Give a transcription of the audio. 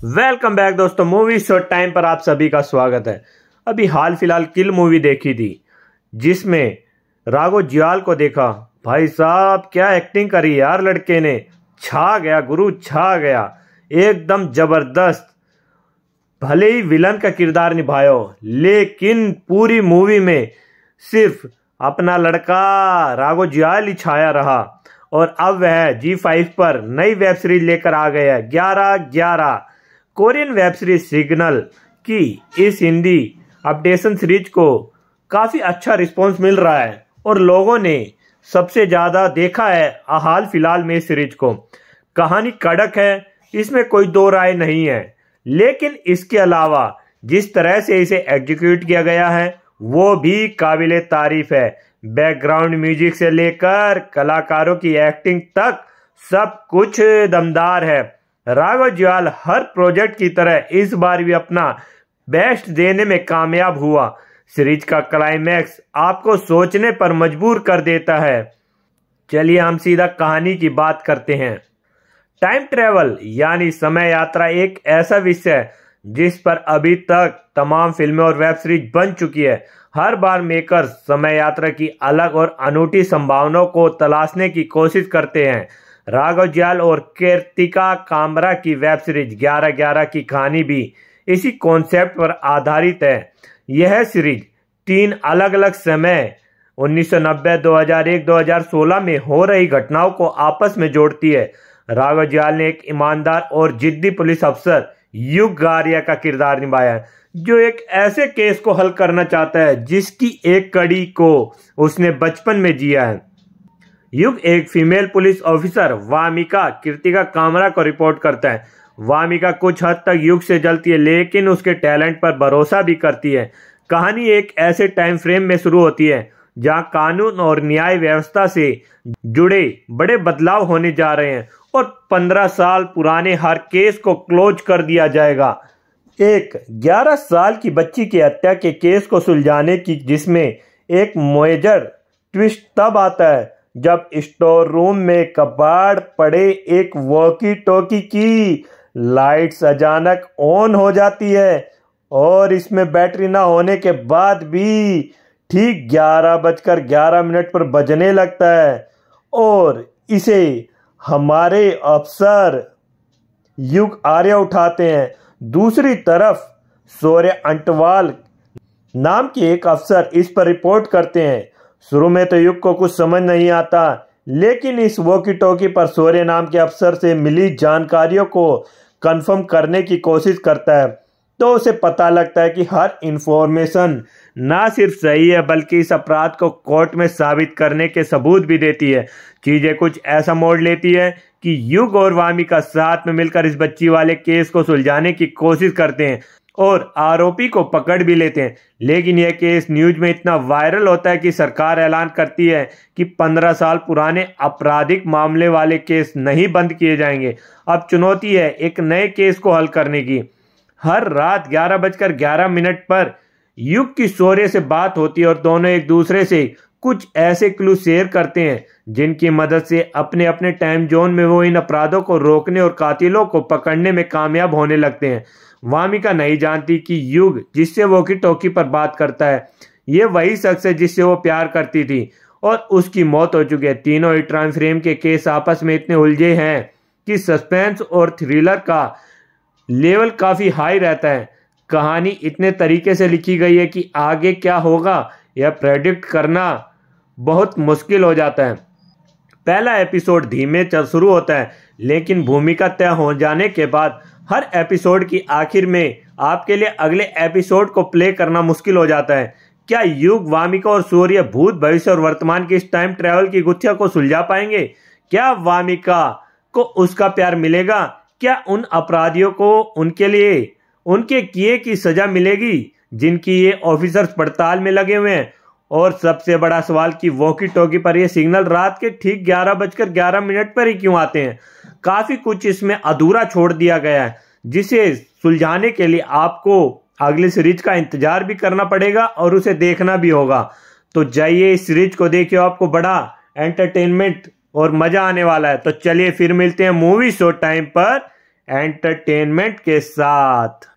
Welcome back दोस्तों, movie show time पर आप सभी का स्वागत है। अभी हाल फिलहाल किल मूवी देखी थी जिसमें राघव जुयाल को देखा। भाई साहब क्या एक्टिंग करी यार, लड़के ने छा गया, गुरु छा गया, एकदम जबरदस्त। भले ही विलन का किरदार निभाया हो लेकिन पूरी मूवी में सिर्फ अपना लड़का राघव जुयाल ही छाया रहा। और अब वह G5 पर नई वेब सीरीज लेकर आ गया है 11/11 कोरियन वेब सीरीज सिग्नल की। इस हिंदी अपडेशन सीरीज को काफ़ी अच्छा रिस्पॉन्स मिल रहा है और लोगों ने सबसे ज़्यादा देखा है हाल फिलहाल में इस सीरीज को। कहानी कड़क है, इसमें कोई दो राय नहीं है, लेकिन इसके अलावा जिस तरह से इसे एग्जीक्यूट किया गया है वो भी काबिले तारीफ है। बैकग्राउंड म्यूजिक से लेकर कलाकारों की एक्टिंग तक सब कुछ दमदार है। राघव जुयाल हर प्रोजेक्ट की तरह इस बार भी अपना बेस्ट देने में कामयाब हुआ। सीरीज का क्लाइमैक्स आपको सोचने पर मजबूर कर देता है। चलिए हम सीधा कहानी की बात करते हैं। टाइम ट्रेवल यानी समय यात्रा एक ऐसा विषय है जिस पर अभी तक तमाम फिल्में और वेब सीरीज बन चुकी है। हर बार मेकर्स समय यात्रा की अलग और अनूठी संभावनाओं को तलाशने की कोशिश करते हैं। राघव जुयाल और कृतिका कामरा की वेब सीरीज 11/11 की कहानी भी इसी कॉन्सेप्ट पर आधारित है। यह सीरीज 3 अलग अलग समय 1990, 2001, 2016 में हो रही घटनाओं को आपस में जोड़ती है। राघव जुयाल ने एक ईमानदार और जिद्दी पुलिस अफसर युग गारिया का किरदार निभाया है जो एक ऐसे केस को हल करना चाहता है जिसकी एक कड़ी को उसने बचपन में जिया है। युग एक female police officer Wamiqa Kritika Kamra को रिपोर्ट करता है। वामिका कुछ हद तक युग से जलती है लेकिन उसके टैलेंट पर भरोसा भी करती है। कहानी एक ऐसे टाइम फ्रेम में शुरू होती है जहां कानून और न्याय व्यवस्था से जुड़े बड़े बदलाव होने जा रहे हैं और 15 साल पुराने हर केस को क्लोज कर दिया जाएगा। एक 11 साल की बच्ची की हत्या के केस को सुलझाने की जिसमें एक मेजर ट्विस्ट तब आता है जब स्टोर रूम में कबाड़ पड़े एक वॉकी टॉकी की लाइट्स अचानक ऑन हो जाती है और इसमें बैटरी ना होने के बाद भी ठीक 11:11 पर बजने लगता है और इसे हमारे अफसर युग आर्या उठाते हैं। दूसरी तरफ सूर्य अंटवाल नाम के एक अफसर इस पर रिपोर्ट करते हैं। शुरू में तो युग को कुछ समझ नहीं आता लेकिन इस वॉकी टॉकी पर सूर्य नाम के अफसर से मिली जानकारियों को कंफर्म करने की कोशिश करता है तो उसे पता लगता है कि हर इंफॉर्मेशन ना सिर्फ सही है बल्कि इस अपराध को कोर्ट में साबित करने के सबूत भी देती है। चीजें कुछ ऐसा मोड़ लेती है कि युग और वामिका साथ में मिलकर इस बच्ची वाले केस को सुलझाने की कोशिश करते हैं और आरोपी को पकड़ भी लेते हैं। लेकिन यह केस न्यूज में इतना वायरल होता है कि सरकार ऐलान करती है कि 15 साल पुराने आपराधिक मामले वाले केस नहीं बंद किए जाएंगे। अब चुनौती है एक नए केस को हल करने की। हर रात 11:11 पर युग की शौर्य से बात होती है और दोनों एक दूसरे से कुछ ऐसे क्लू शेयर करते हैं जिनकी मदद से अपने अपने टाइम जोन में वो इन अपराधों को रोकने और कातिलों को पकड़ने में कामयाब होने लगते हैं। वामिका नहीं जानती कि युग जिससे वॉकी टॉकी पर बात करता है ये वही शख्स है जिससे वो प्यार करती थी और उसकी मौत हो चुकी है। तीनों ही टाइम फ्रेम के केस आपस में इतने उलझे हैं कि सस्पेंस और थ्रिलर का लेवल काफी हाई रहता है। कहानी इतने तरीके से लिखी गई है कि आगे क्या होगा यह प्रेडिक्ट करना बहुत मुश्किल हो जाता है। पहला एपिसोड धीमे शुरू होता है लेकिन भूमिका तय हो जाने के बाद हर एपिसोड की आखिर में आपके लिए अगले एपिसोड को प्ले करना मुश्किल हो जाता है। क्या युग, वामिका और सूर्य भूत, भविष्य और वर्तमान की इस टाइम ट्रेवल की गुत्थिया को सुलझा पाएंगे? क्या वामिका को उसका प्यार मिलेगा? क्या उन अपराधियों को उनके लिए उनके किए की सजा मिलेगी जिनकी ये ऑफिसर्स पड़ताल में लगे हुए हैं? और सबसे बड़ा सवाल कि वॉकी टॉकी पर ये सिग्नल रात के ठीक 11:11 पर ही क्यों आते हैं? काफी कुछ इसमें अधूरा छोड़ दिया गया है जिसे सुलझाने के लिए आपको अगली सीरीज का इंतजार भी करना पड़ेगा और उसे देखना भी होगा। तो जाइए इस सीरीज को देखिए, आपको बड़ा एंटरटेनमेंट और मजा आने वाला है। तो चलिए फिर मिलते हैं मूवी शो टाइम पर एंटरटेनमेंट के साथ।